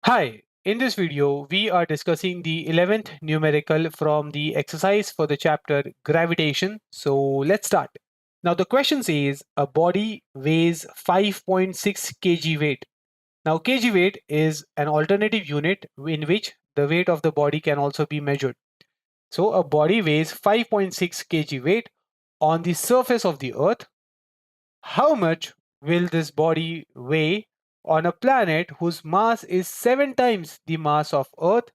Hi, in this video, we are discussing the 11th numerical from the exercise for the chapter gravitation. So let's start. Now the question says a body weighs 5.6 kg weight. Now kg weight is an alternative unit in which the weight of the body can also be measured. So a body weighs 5.6 kg weight on the surface of the earth. How much will this body weigh on a planet whose mass is 7 times the mass of Earth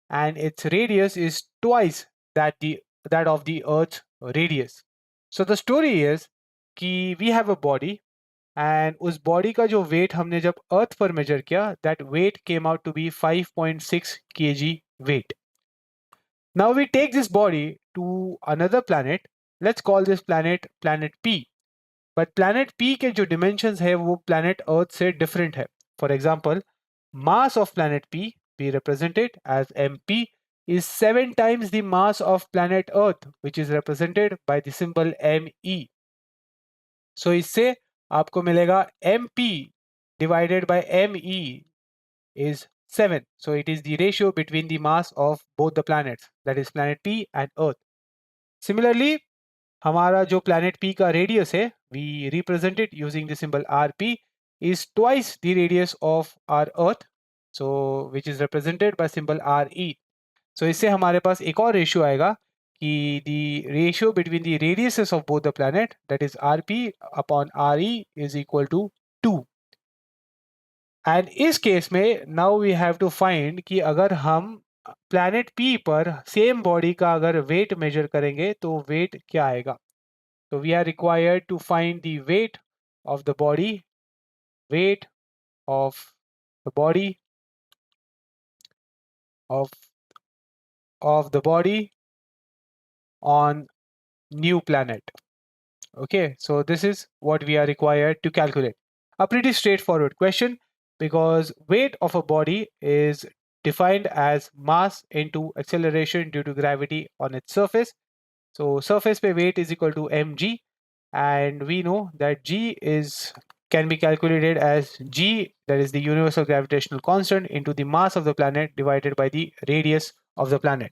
and its radius is twice that of the Earth's radius? So the story is कि we have a body and उस body का जो weight हमने जब Earth पर measure किया, that weight came out to be 5.6 kg weight. Now we take this body to another planet. Let's call this planet P. But planet P के जो dimensions है वो प्लैनेट अर्थ से डिफरेंट है. For example, mass of planet P be represented as mp is 7 times the mass of planet earth, which is represented by the symbol me. So इससे आपको मिलेगा mp divided by me is 7. So it is the ratio between the mass of both the planets, that is planet p and earth. Similarly, हमारा जो planet P का radius है, we represent it using the symbol RP, is twice the radius of our Earth, so which is represented by symbol RE. So इससे हमारे पास एक और ratio आएगा कि the ratio between the radiuses of both the planet, that is RP upon RE, is equal to 2. And इस case में now we have to find कि अगर हम प्लैनेट पी पर सेम बॉडी का अगर वेट मेजर करेंगे तो वेट क्या आएगा. So we are required to find the weight of the body, weight of the body of the body on new planet. Okay, so this is what we are required to calculate. A pretty straightforward question because weight of a body is defined as mass into acceleration due to gravity on its surface. So surface by weight is equal to mg, and we know that g is can be calculated as g, that is the universal gravitational constant, into the mass of the planet divided by the radius of the planet.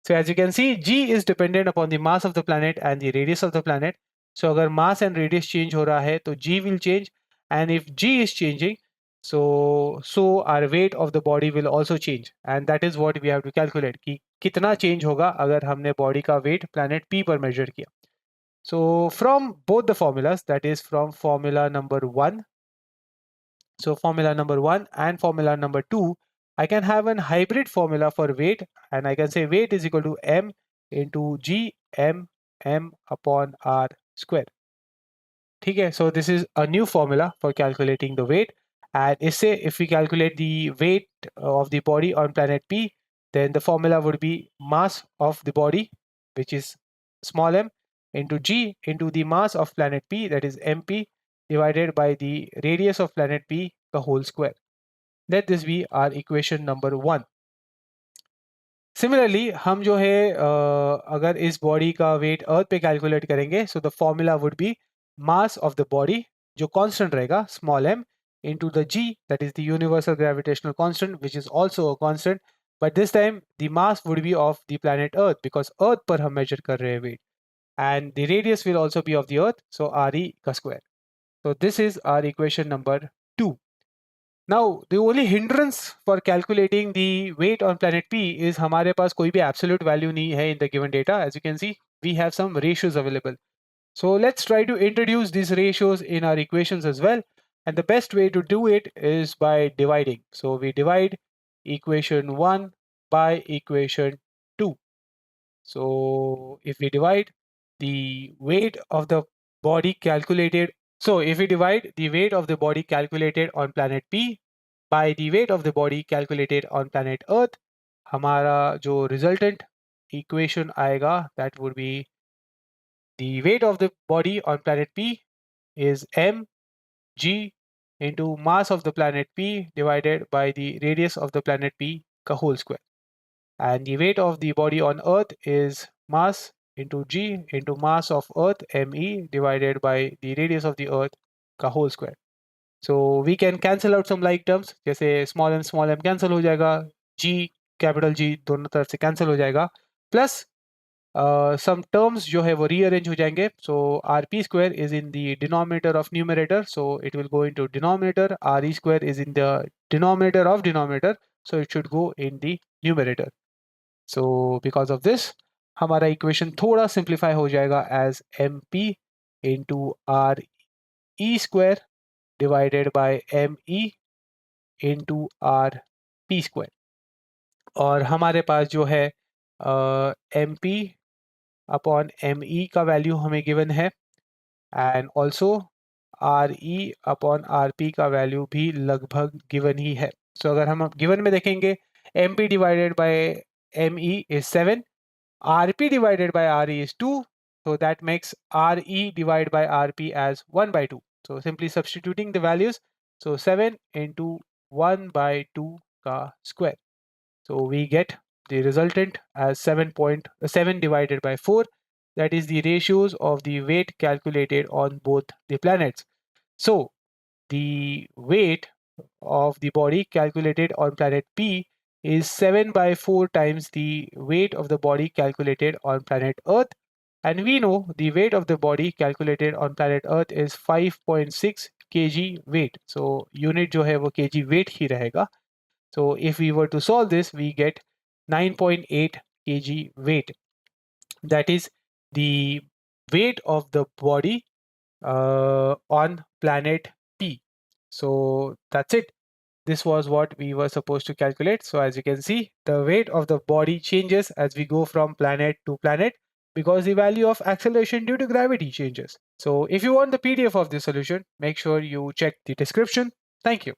So as you can see, g is dependent upon the mass of the planet and the radius of the planet. So agar mass and radius change ho raha hai, to g will change, and if g is changing, so our weight of the body will also change, and that is what we have to calculate कि कितना change होगा अगर हमने body का weight planet p पर measure किया. So from both the formulas, that is from formula number 1, so formula number 1 and formula number 2, I can have a hybrid formula for weight, and I can say weight is equal to m into g m upon r square. Okay, so this is a new formula for calculating the weight, and if we calculate the weight of the body on planet P, then the formula would be mass of the body, which is small m, into g into the mass of planet P, that is mp, divided by the radius of planet P, the whole square. Let this be our equation number 1. Similarly, हम जो है अगर इस body का wait अर्थ पे calculate करेंगे, so the formula would be mass of the body जो constant रहेगा small m into the g, that is the universal gravitational constant, which is also a constant, but this time the mass would be of the planet earth because earth पर हम measure कर रहे हैं weight, and the radius will also be of the earth, so re का square. So this is our equation number 2. Now, the only hindrance for calculating the weight on planet P is हमारे पास कोई भी absolute value नहीं है in the given data. As you can see, we have some ratios available. So let's try to introduce these ratios in our equations as well. And the best way to do it is by dividing. So we divide equation 1 by equation 2. So if we divide the weight of the body calculated, so if we divide the weight of the body calculated on planet P by the weight of the body calculated on planet Earth, हमारा जो resultant equation आएगा, that would be the weight of the body on planet P is mg into mass of the planet P divided by the radius of the planet P का whole square. And the weight of the body on Earth is mass into g into mass of Earth me divided by the radius of the Earth का whole square. So we can cancel out some like terms, जैसे small m cancel हो जाएगा, g capital G दोनों तरफ से cancel हो जाएगा, plus some terms जो है वो rearrange हो जाएंगे. So rp square is in the denominator of numerator, so it will go into denominator. Re square is in the denominator of denominator, so it should go in the numerator. So because of this हमारा equation थोड़ा simplify हो जाएगा as mp into re square divided by me into rp square. और हमारे पास जो है mp upon me का value हमें गिवन है, and also re upon rp का वैल्यू भी लगभग गिवन ही है. सो अगर हम गिवन में देखेंगे, mp divided by me is 7, rp divided by re is 2, so that makes re divided by rp as 1 by 2. So simply substituting the values, so 7 into 1 by 2 ka square. So we get the resultant as 7 divided by 4. That is the ratios of the weight calculated on both the planets. So the weight of the body calculated on planet P is 7 by 4 times the weight of the body calculated on planet Earth. And we know the weight of the body calculated on planet Earth is 5.6 kg weight. So unit जो है वो kg weight ही रहेगा. So if we were to solve this, we get 9.8 kg weight. That is the weight of the body on planet P. So that's it. This was what we were supposed to calculate. So as you can see, the weight of the body changes as we go from planet to planet because the value of acceleration due to gravity changes. So if you want the PDF of this solution, make sure you check the description. Thank you.